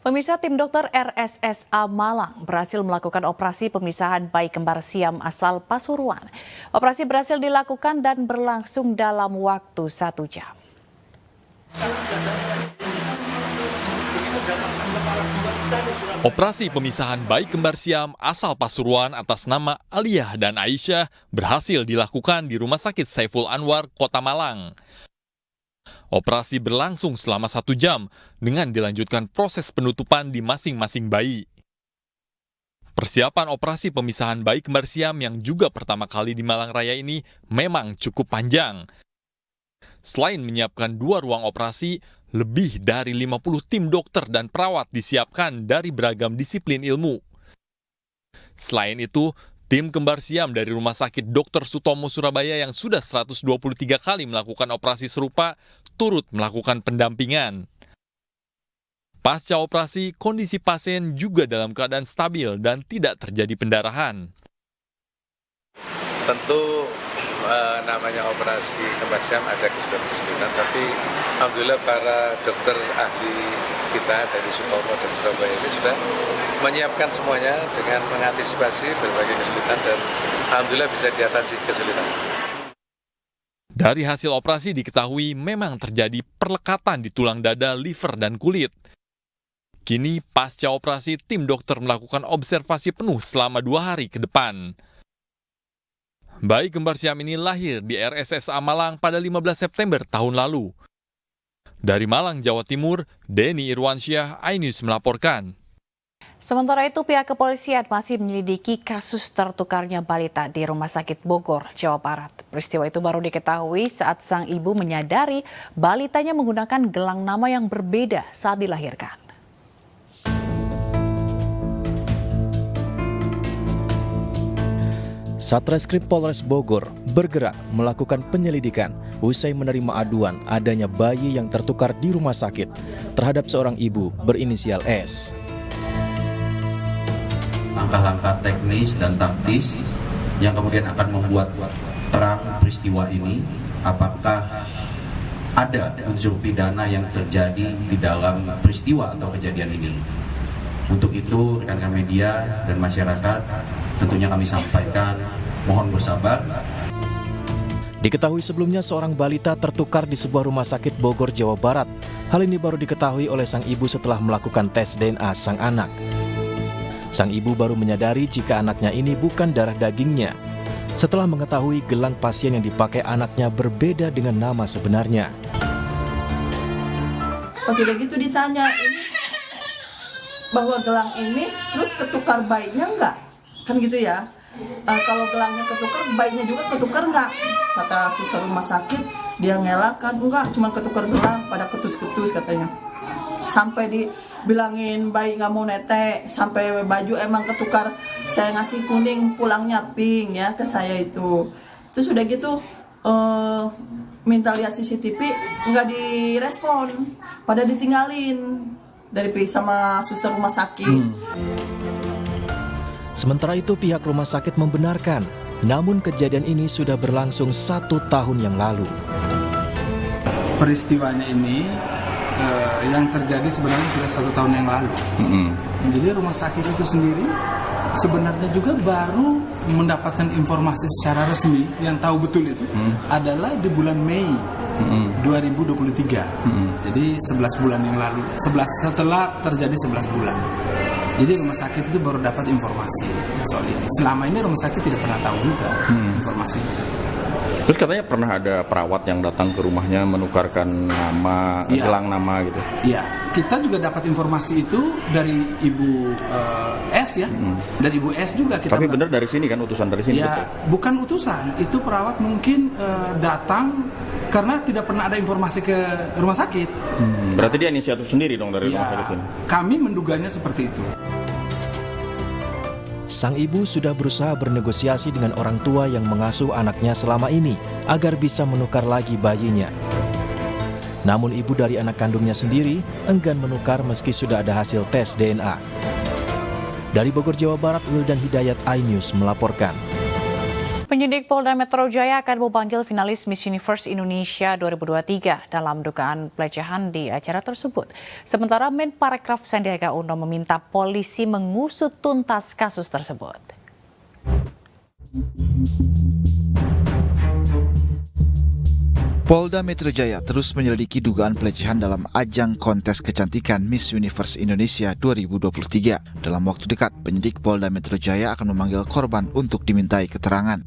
Pemirsa, tim dokter RSSA Malang berhasil melakukan operasi pemisahan bayi kembar siam asal Pasuruan. Operasi berhasil dilakukan dan berlangsung dalam waktu 1 jam. Operasi pemisahan bayi kembar siam asal Pasuruan atas nama Aliyah dan Aisyah berhasil dilakukan di Rumah Sakit Saiful Anwar, Kota Malang. Operasi berlangsung selama 1 jam dengan dilanjutkan proses penutupan di masing-masing bayi. Persiapan operasi pemisahan bayi kembar siam yang juga pertama kali di Malang Raya ini memang cukup panjang. Selain menyiapkan 2 ruang operasi, lebih dari 50 tim dokter dan perawat disiapkan dari beragam disiplin ilmu. Selain itu, tim kembar siam dari Rumah Sakit Dr. Sutomo Surabaya yang sudah 123 kali melakukan operasi serupa turut melakukan pendampingan. Pasca operasi, kondisi pasien juga dalam keadaan stabil dan tidak terjadi pendarahan. Tentu namanya operasi kembar siam ada kesulitan, tapi alhamdulillah para dokter ahli kita dari Sutomo dan Surabaya ini sudah menyiapkan semuanya dengan mengantisipasi berbagai kesulitan dan alhamdulillah bisa diatasi kesulitan. Dari hasil operasi diketahui memang terjadi perlekatan di tulang dada, liver, dan kulit. Kini pasca operasi tim dokter melakukan observasi penuh selama 2 hari ke depan. Bayi kembar siam ini lahir di RSSA Malang pada 15 September tahun lalu. Dari Malang, Jawa Timur, Denny Irwansyah, iNews melaporkan. Sementara itu, pihak kepolisian masih menyelidiki kasus tertukarnya balita di Rumah Sakit Bogor, Jawa Barat. Peristiwa itu baru diketahui saat sang ibu menyadari balitanya menggunakan gelang nama yang berbeda saat dilahirkan. Satreskrim Polres Bogor bergerak melakukan penyelidikan usai menerima aduan adanya bayi yang tertukar di rumah sakit terhadap seorang ibu berinisial S. Langkah-langkah teknis dan taktis yang kemudian akan membuat terang peristiwa ini, apakah ada unsur pidana yang terjadi di dalam peristiwa atau kejadian ini. Untuk itu rekan-rekan media dan masyarakat tentunya kami sampaikan mohon bersabar. Diketahui sebelumnya seorang balita tertukar di sebuah rumah sakit Bogor, Jawa Barat. Hal ini baru diketahui oleh sang ibu setelah melakukan tes DNA sang anak. Sang ibu baru menyadari jika anaknya ini bukan darah dagingnya setelah mengetahui gelang pasien yang dipakai anaknya berbeda dengan nama sebenarnya. Pas udah gitu ditanya ini bahwa gelang ini terus ketukar bayinya enggak? Kan gitu ya. Kalau gelangnya ketukar, bayinya juga ketukar enggak? Kata suster rumah sakit, dia ngelakkan, enggak, cuma ketukar gelang, pada ketus-ketus katanya. Sampai dibilangin bayi nggak mau netek, sampai baju emang ketukar, saya ngasih kuning, pulangnya pink ya ke saya itu. Terus udah gitu minta lihat CCTV, nggak direspon, pada ditinggalin dari sama suster rumah sakit. Sementara itu pihak rumah sakit membenarkan, namun kejadian ini sudah berlangsung 1 tahun yang lalu. Peristiwanya ini yang terjadi sebenarnya sudah 1 tahun yang lalu. Jadi rumah sakit itu sendiri sebenarnya juga baru mendapatkan informasi secara resmi yang tahu betul itu adalah di bulan Mei 2023. Jadi 11 bulan yang lalu, setelah terjadi 11 bulan. Jadi rumah sakit itu baru dapat informasi soal ini. Selama ini rumah sakit tidak pernah tahu juga informasi. Terus katanya pernah ada perawat yang datang ke rumahnya menukarkan nama, gelang nama gitu. Iya, kita juga dapat informasi itu dari Ibu S ya. Dari Ibu S juga kita. Tapi benar dari sini kan, utusan dari sini? Ya, betul? bukan utusan. Itu perawat mungkin datang karena tidak pernah ada informasi ke rumah sakit. Berarti dia inisiatif sendiri dong dari rumah sakit sini? Kami menduganya seperti itu. Sang ibu sudah berusaha bernegosiasi dengan orang tua yang mengasuh anaknya selama ini agar bisa menukar lagi bayinya. Namun ibu dari anak kandungnya sendiri enggan menukar meski sudah ada hasil tes DNA. Dari Bogor, Jawa Barat, Wildan Hidayat, iNews melaporkan. Penyidik Polda Metro Jaya akan memanggil finalis Miss Universe Indonesia 2023 dalam dugaan pelecehan di acara tersebut. Sementara Menparekraf Sandiaga Uno meminta polisi mengusut tuntas kasus tersebut. Polda Metro Jaya terus menyelidiki dugaan pelecehan dalam ajang kontes kecantikan Miss Universe Indonesia 2023. Dalam waktu dekat, penyidik Polda Metro Jaya akan memanggil korban untuk dimintai keterangan.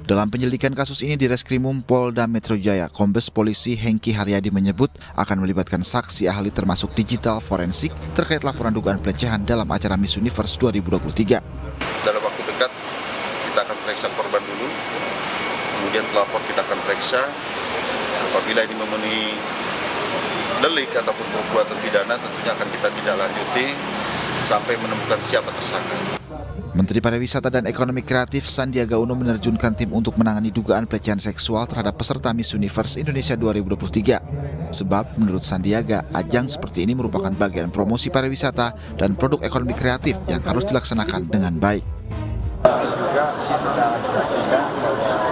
Dalam penyelidikan kasus ini di Reskrimum Polda Metro Jaya, Kombes Polisi Hengki Haryadi menyebut akan melibatkan saksi ahli termasuk digital forensik terkait laporan dugaan pelecehan dalam acara Miss Universe 2023. Dalam waktu dekat, kita akan periksa korban dulu. Kemudian pelapor kita akan periksa, apabila ini memenuhi delik ataupun perbuatan pidana tentunya akan kita tindak lanjuti sampai menemukan siapa tersangka. Menteri Pariwisata dan Ekonomi Kreatif Sandiaga Uno menerjunkan tim untuk menangani dugaan pelecehan seksual terhadap peserta Miss Universe Indonesia 2023. Sebab menurut Sandiaga, ajang seperti ini merupakan bagian promosi pariwisata dan produk ekonomi kreatif yang harus dilaksanakan dengan baik. Juga kita pastikan bahwa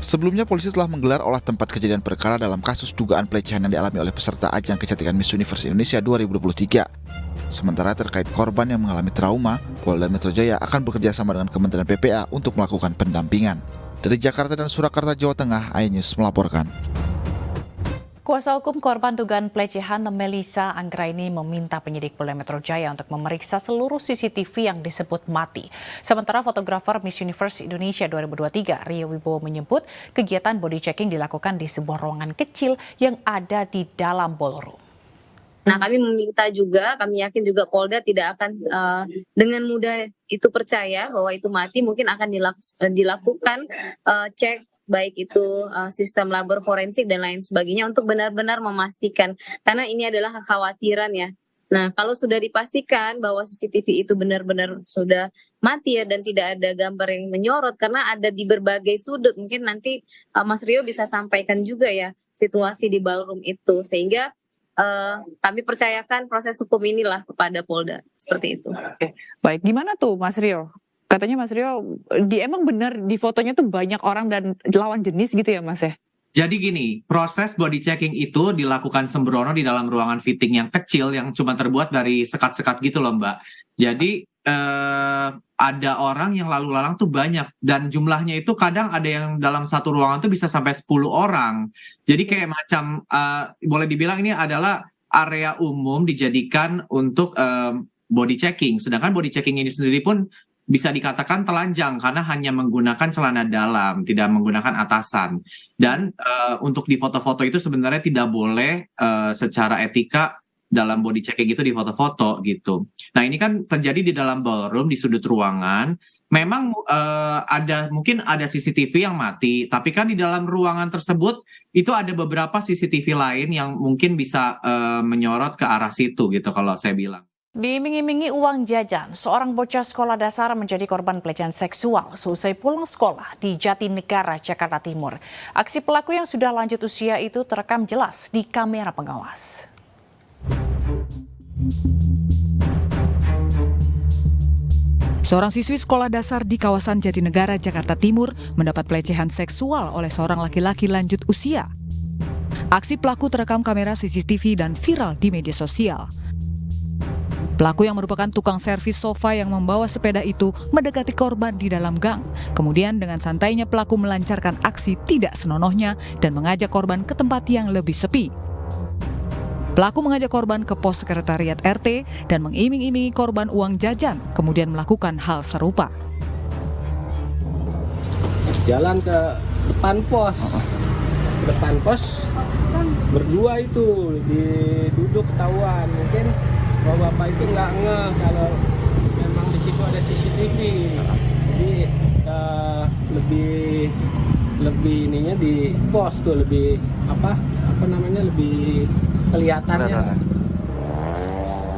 Sebelumnya, polisi telah menggelar olah tempat kejadian perkara dalam kasus dugaan pelecehan yang dialami oleh peserta ajang kecantikan Miss Universe Indonesia 2023. Sementara terkait korban yang mengalami trauma, Polda Metro Jaya akan bekerja sama dengan Kementerian PPA untuk melakukan pendampingan. Dari Jakarta dan Surakarta, Jawa Tengah, iNews melaporkan. Kuasa hukum korban dugaan pelecehan Melissa Anggraini meminta penyidik Polda Metro Jaya untuk memeriksa seluruh CCTV yang disebut mati. Sementara fotografer Miss Universe Indonesia 2023, Rio Wibowo menyebut kegiatan body checking dilakukan di sebuah ruangan kecil yang ada di dalam ballroom. Nah, kami meminta juga, kami yakin juga Polda tidak akan dengan mudah itu percaya bahwa itu mati, mungkin akan dilakukan cek baik itu sistem labor forensik dan lain sebagainya untuk benar-benar memastikan, karena ini adalah kekhawatiran ya. Nah, kalau sudah dipastikan bahwa CCTV itu benar-benar sudah mati ya dan tidak ada gambar yang menyorot karena ada di berbagai sudut, mungkin nanti Mas Rio bisa sampaikan juga ya situasi di ballroom itu, sehingga kami percayakan proses hukum inilah kepada Polda, seperti itu. Oke, baik. Gimana tuh Mas Rio? Katanya Mas Rio, emang benar di fotonya tuh banyak orang dan lawan jenis gitu ya Mas ya? Jadi gini, proses body checking itu dilakukan sembrono di dalam ruangan fitting yang kecil yang cuma terbuat dari sekat-sekat gitu loh Mbak. Jadi ada orang yang lalu lalang tuh banyak dan jumlahnya itu kadang ada yang dalam satu ruangan tuh bisa sampai 10 orang. Jadi kayak macam boleh dibilang ini adalah area umum dijadikan untuk body checking. Sedangkan body checking ini sendiri pun bisa dikatakan telanjang karena hanya menggunakan celana dalam, tidak menggunakan atasan. Dan untuk di foto-foto itu sebenarnya tidak boleh secara etika dalam body checking itu di foto-foto gitu. Nah ini kan terjadi di dalam ballroom, di sudut ruangan. Memang mungkin ada CCTV yang mati, tapi kan di dalam ruangan tersebut itu ada beberapa CCTV lain yang mungkin bisa menyorot ke arah situ gitu kalau saya bilang. Diiming-imingi uang jajan, seorang bocah sekolah dasar menjadi korban pelecehan seksual seusai pulang sekolah di Jatinegara, Jakarta Timur. Aksi pelaku yang sudah lanjut usia itu terekam jelas di kamera pengawas. Seorang siswi sekolah dasar di kawasan Jatinegara, Jakarta Timur mendapat pelecehan seksual oleh seorang laki-laki lanjut usia. Aksi pelaku terekam kamera CCTV dan viral di media sosial. Pelaku yang merupakan tukang servis sofa yang membawa sepeda itu mendekati korban di dalam gang. Kemudian dengan santainya pelaku melancarkan aksi tidak senonohnya dan mengajak korban ke tempat yang lebih sepi. Pelaku mengajak korban ke pos sekretariat RT dan mengiming-imingi korban uang jajan, kemudian melakukan hal serupa. Jalan ke depan pos. Depan pos berdua itu duduk ketahuan. Mungkin bapak itu nggak ngeh kalau memang di situ ada CCTV. Jadi lebih ininya di pos tuh lebih lebih kelihatannya.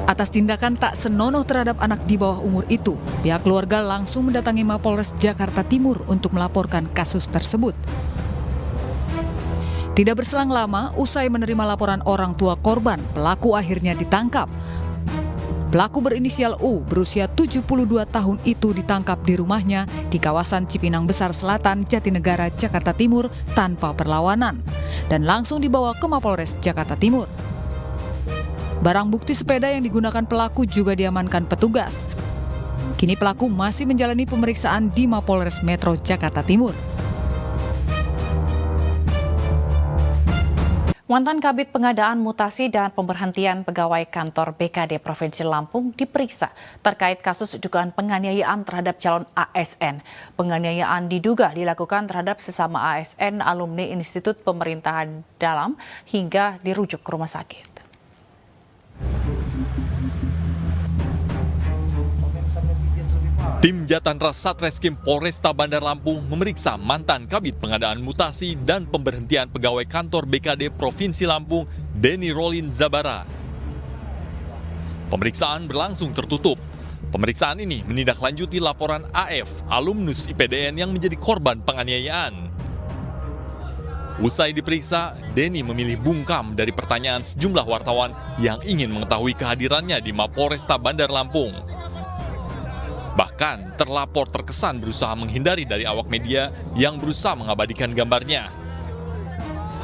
Atas tindakan tak senonoh terhadap anak di bawah umur itu, pihak keluarga langsung mendatangi Mapolres Jakarta Timur untuk melaporkan kasus tersebut. Tidak berselang lama, usai menerima laporan orang tua korban, pelaku akhirnya ditangkap. Pelaku berinisial U berusia 72 tahun itu ditangkap di rumahnya di kawasan Cipinang Besar Selatan, Jatinegara, Jakarta Timur tanpa perlawanan dan langsung dibawa ke Mapolres Jakarta Timur. Barang bukti sepeda yang digunakan pelaku juga diamankan petugas. Kini pelaku masih menjalani pemeriksaan di Mapolres Metro Jakarta Timur. Mantan Kabid Pengadaan Mutasi dan Pemberhentian Pegawai Kantor BKD Provinsi Lampung diperiksa terkait kasus dugaan penganiayaan terhadap calon ASN. Penganiayaan diduga dilakukan terhadap sesama ASN alumni Institut Pemerintahan Dalam hingga dirujuk ke rumah sakit. Tim Jatanras Satreskrim Polresta Bandar Lampung memeriksa mantan Kabid Pengadaan Mutasi dan Pemberhentian Pegawai Kantor BKD Provinsi Lampung, Denny Rolin Zabara. Pemeriksaan berlangsung tertutup. Pemeriksaan ini menindaklanjuti laporan AF, alumnus IPDN yang menjadi korban penganiayaan. Usai diperiksa, Denny memilih bungkam dari pertanyaan sejumlah wartawan yang ingin mengetahui kehadirannya di Mapolresta Bandar Lampung. Bahkan terlapor terkesan berusaha menghindari dari awak media yang berusaha mengabadikan gambarnya.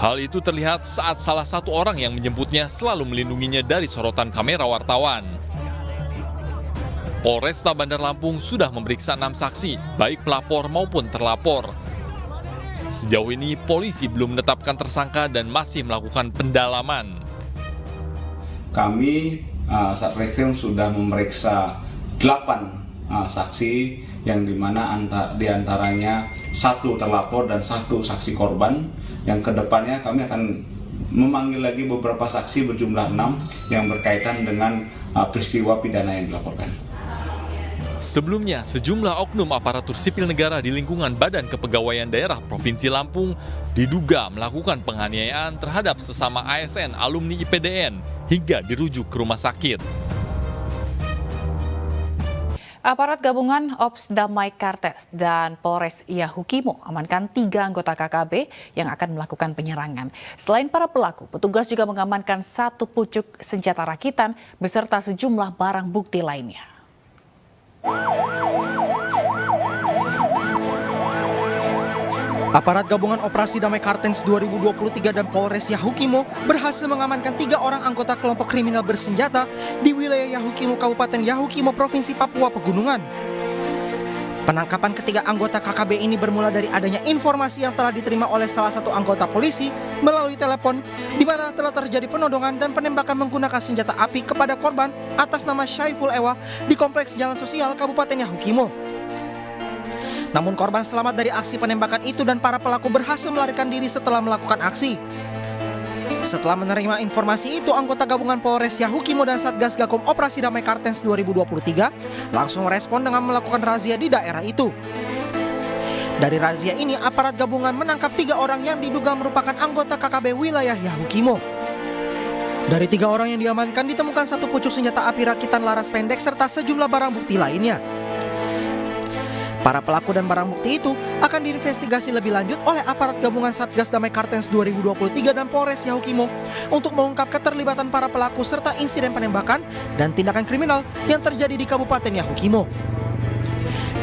Hal itu terlihat saat salah satu orang yang menjemputnya selalu melindunginya dari sorotan kamera wartawan. Polresta Bandar Lampung sudah memeriksa 6 saksi, baik pelapor maupun terlapor. Sejauh ini polisi belum menetapkan tersangka dan masih melakukan pendalaman. Kami Satreskrim sudah memeriksa 8 saksi yang dimana diantaranya 1 terlapor dan 1 saksi korban. Yang kedepannya kami akan memanggil lagi beberapa saksi berjumlah 6 yang berkaitan dengan peristiwa pidana yang dilaporkan. Sebelumnya, sejumlah oknum aparatur sipil negara di lingkungan Badan Kepegawaian Daerah Provinsi Lampung diduga melakukan penganiayaan terhadap sesama ASN alumni IPDN hingga dirujuk ke rumah sakit. Aparat gabungan Ops Damai Kartes dan Polres Yahukimo amankan 3 anggota KKB yang akan melakukan penyerangan. Selain para pelaku, petugas juga mengamankan 1 pucuk senjata rakitan beserta sejumlah barang bukti lainnya. Aparat gabungan Operasi Damai Kartens 2023 dan Polres Yahukimo berhasil mengamankan 3 orang anggota kelompok kriminal bersenjata di wilayah Yahukimo, Kabupaten Yahukimo, Provinsi Papua Pegunungan. Penangkapan ketiga anggota KKB ini bermula dari adanya informasi yang telah diterima oleh salah satu anggota polisi melalui telepon di mana telah terjadi penodongan dan penembakan menggunakan senjata api kepada korban atas nama Syaiful Ewa di Kompleks Jalan Sosial Kabupaten Yahukimo. Namun korban selamat dari aksi penembakan itu dan para pelaku berhasil melarikan diri setelah melakukan aksi. Setelah menerima informasi itu, anggota gabungan Polres Yahukimo dan Satgas Gakum Operasi Damai Kartens 2023 langsung merespon dengan melakukan razia di daerah itu. Dari razia ini, aparat gabungan menangkap 3 orang yang diduga merupakan anggota KKB wilayah Yahukimo. Dari 3 orang yang diamankan ditemukan 1 pucuk senjata api rakitan laras pendek serta sejumlah barang bukti lainnya. Para pelaku dan barang bukti itu akan diinvestigasi lebih lanjut oleh aparat gabungan Satgas Damai Kartens 2023 dan Polres Yahukimo untuk mengungkap keterlibatan para pelaku serta insiden penembakan dan tindakan kriminal yang terjadi di Kabupaten Yahukimo.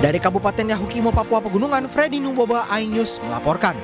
Dari Kabupaten Yahukimo, Papua Pegunungan, Freddy Nuboba, iNews melaporkan.